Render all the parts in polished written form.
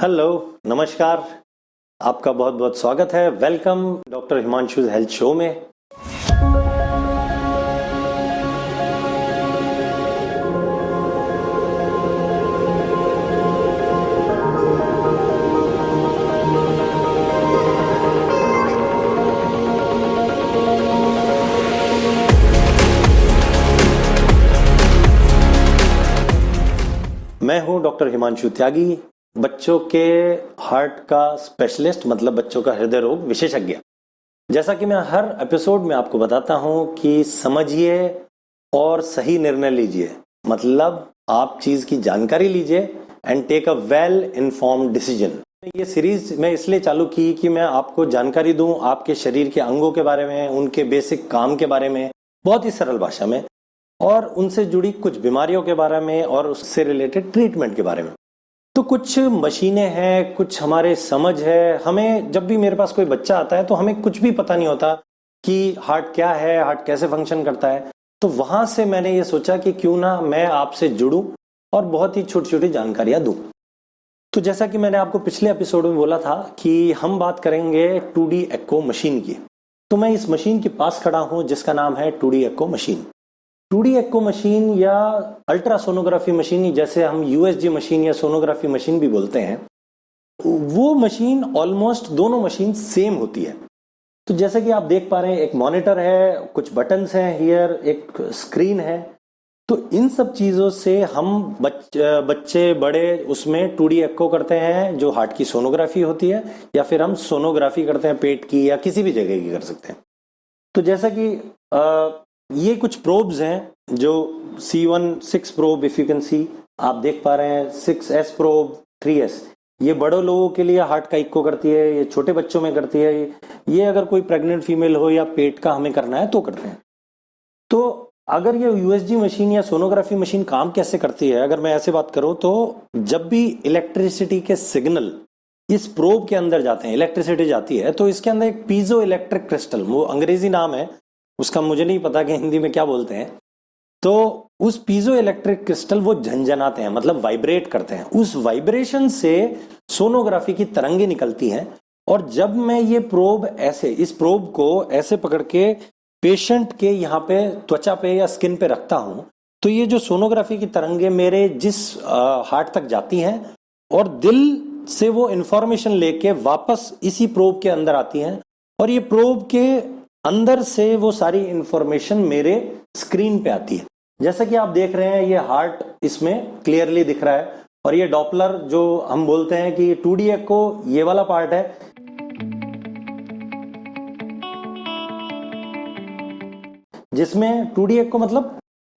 Hello, नमस्कार। आपका बहुत बहुत स्वागत है। Welcome doctor Himanshu health show में। मैं हूं डॉक्टर हिमांशु त्यागी, बच्चों के हार्ट का स्पेशलिस्ट, मतलब बच्चों का हृदय रोग विशेषज्ञ। जैसा कि मैं हर एपिसोड में आपको बताता हूं कि समझिए और सही निर्णय लीजिए, मतलब आप चीज की जानकारी लीजिए and take a well informed decision. ये सीरीज मैं इसलिए चालू की कि मैं आपको जानकारी दूं आपके शरीर के अंगों के बारे में, उनके बेसिक काम के बारे में, बहुत ही सरल भाषा में, और उनसे जुड़ी कुछ बीमारियों के बारे में और उससे रिलेटेड ट्रीटमेंट के बारे में। तो कुछ मशीनें हैं, कुछ हमारे समझ है। हमें जब भी मेरे पास कोई बच्चा आता है तो हमें कुछ भी पता नहीं होता कि हार्ट क्या है, हार्ट कैसे फंक्शन करता है। तो वहां से मैंने ये सोचा कि क्यों ना मैं आपसे जुड़ूं और बहुत ही छोटी छोटी जानकारियां दूं। तो जैसा कि मैंने आपको पिछले एपिसोड में बोला था कि हम बात करेंगे 2D एक्को मशीन की। तो मैं इस मशीन के पास खड़ा हूं जिसका नाम है 2D एक्को मशीन। 2D एक्को मशीन या अल्ट्रासोनोग्राफी मशीन, जैसे हम यूएसजी मशीन या सोनोग्राफी मशीन भी बोलते हैं, वो मशीन ऑलमोस्ट दोनों मशीन सेम होती है। तो जैसे कि आप देख पा रहे हैं, एक मॉनिटर है, कुछ बटन्स हैं हियर, एक स्क्रीन है। तो इन सब चीजों से हम बच्चे बड़े उसमें 2D एक्को करते हैं, जो हार्ट की सोनोग्राफी होती है, या फिर हम सोनोग्राफी करते हैं पेट की या किसी भी जगह की कर सकते हैं। तो जैसा कि ये कुछ प्रोब्स हैं, जो C16 probe, if you can see, आप देख पा रहे हैं, 6S प्रोब, 3S। ये बड़े लोगों के लिए हार्ट का इको करती है, ये छोटे बच्चों में करती है, ये अगर कोई प्रेग्नेंट फीमेल हो या पेट का हमें करना है तो करते हैं। तो अगर ये यूएसजी मशीन या सोनोग्राफी मशीन काम कैसे करती है, अगर मैं ऐसे बात करूं, तो जब भी इलेक्ट्रिसिटी के सिग्नल इस प्रोब के अंदर जाते हैं, इलेक्ट्रिसिटी जाती है, तो इसके अंदर एक पीजो इलेक्ट्रिक क्रिस्टल, वो अंग्रेजी नाम है उसका, मुझे नहीं पता कि हिंदी में क्या बोलते हैं। तो उस पीजो इलेक्ट्रिक क्रिस्टल वो झंझनाते हैं, मतलब वाइब्रेट करते हैं। उस वाइब्रेशन से सोनोग्राफी की तरंगें निकलती हैं। और जब मैं ये प्रोब ऐसे, इस प्रोब को ऐसे पकड़ के पेशेंट के यहाँ पे त्वचा पे या स्किन पे रखता हूं, तो ये जो सोनोग्राफी की तरंगें मेरे जिस हार्ट तक जाती हैं और दिल से वो इंफॉर्मेशन लेके वापस इसी प्रोब के अंदर आती हैं, और ये प्रोब के अंदर से वो सारी इंफॉर्मेशन मेरे स्क्रीन पे आती है। जैसा कि आप देख रहे हैं, ये हार्ट इसमें क्लियरली दिख रहा है, और ये डॉपलर जो हम बोलते हैं कि 2D एक्को, ये वाला पार्ट है। जिसमें 2D एक्को मतलब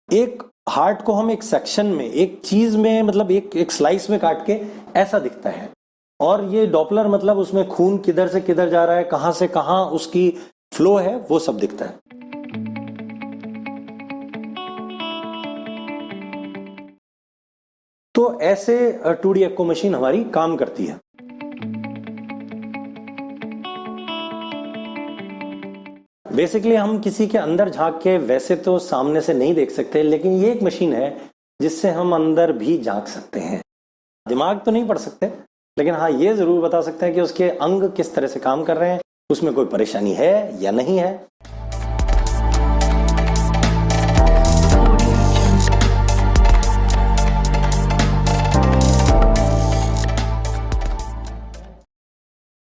एक हार्ट को हम एक सेक्शन में, एक चीज में, मतलब एक स्लाइस में काट के ऐसा दिखता है। और ये डॉपलर मतलब उसमें खून किधर से किधर जा रहा है, कहां से कहां उसकी फ्लो है, वो सब दिखता है। तो ऐसे 2D एक्को मशीन हमारी काम करती है। बेसिकली हम किसी के अंदर झांक के वैसे तो सामने से नहीं देख सकते, लेकिन ये एक मशीन है जिससे हम अंदर भी झांक सकते हैं। दिमाग तो नहीं पढ़ सकते, लेकिन हाँ ये जरूर बता सकते हैं कि उसके अंग किस तरह से काम कर रहे हैं, उसमें कोई परेशानी है या नहीं है।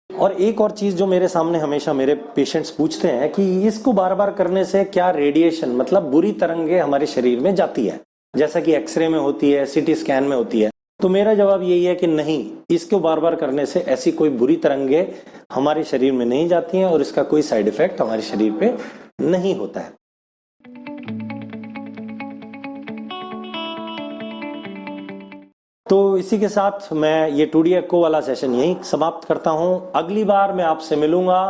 और एक और चीज जो मेरे सामने हमेशा मेरे पेशेंट्स पूछते हैं कि इसको बार बार करने से क्या रेडिएशन, मतलब बुरी तरंगे हमारे शरीर में जाती है, जैसा कि एक्सरे में होती है, सीटी स्कैन में होती है। तो मेरा जवाब यही है कि नहीं, इसको बार बार करने से ऐसी कोई बुरी तरंगे हमारे शरीर में नहीं जाती हैं, और इसका कोई साइड इफेक्ट हमारे शरीर पे नहीं होता है। तो इसी के साथ मैं ये 2D एक्को वाला सेशन यहीं समाप्त करता हूं। अगली बार मैं आपसे मिलूंगा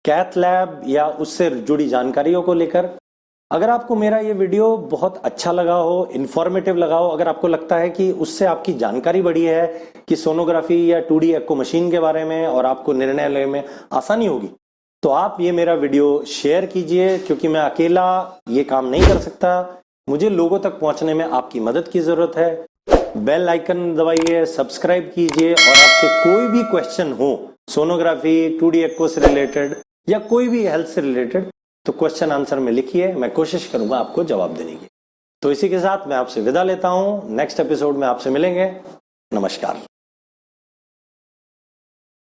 कैथ लैब या उससे जुड़ी जानकारियों को लेकर। अगर आपको मेरा ये वीडियो बहुत अच्छा लगा हो, इंफॉर्मेटिव लगा हो, अगर आपको लगता है कि उससे आपकी जानकारी बढ़ी है कि सोनोग्राफी या 2D एक्को मशीन के बारे में, और आपको निर्णय लेने में आसानी होगी, तो आप ये मेरा वीडियो शेयर कीजिए, क्योंकि मैं अकेला ये काम नहीं कर सकता। मुझे लोगों तक पहुंचने में आपकी मदद की जरूरत है। बेल आइकन दबाइए, सब्सक्राइब कीजिए और आपके कोई भी क्वेश्चन हो सोनोग्राफी, 2D एको से रिलेटेड या कोई भी हेल्थ से रिलेटेड, तो क्वेश्चन आंसर में लिखिए, मैं कोशिश करूंगा आपको जवाब देने की। तो इसी के साथ मैं आपसे विदा लेता हूं, नेक्स्ट एपिसोड में आपसे मिलेंगे। नमस्कार।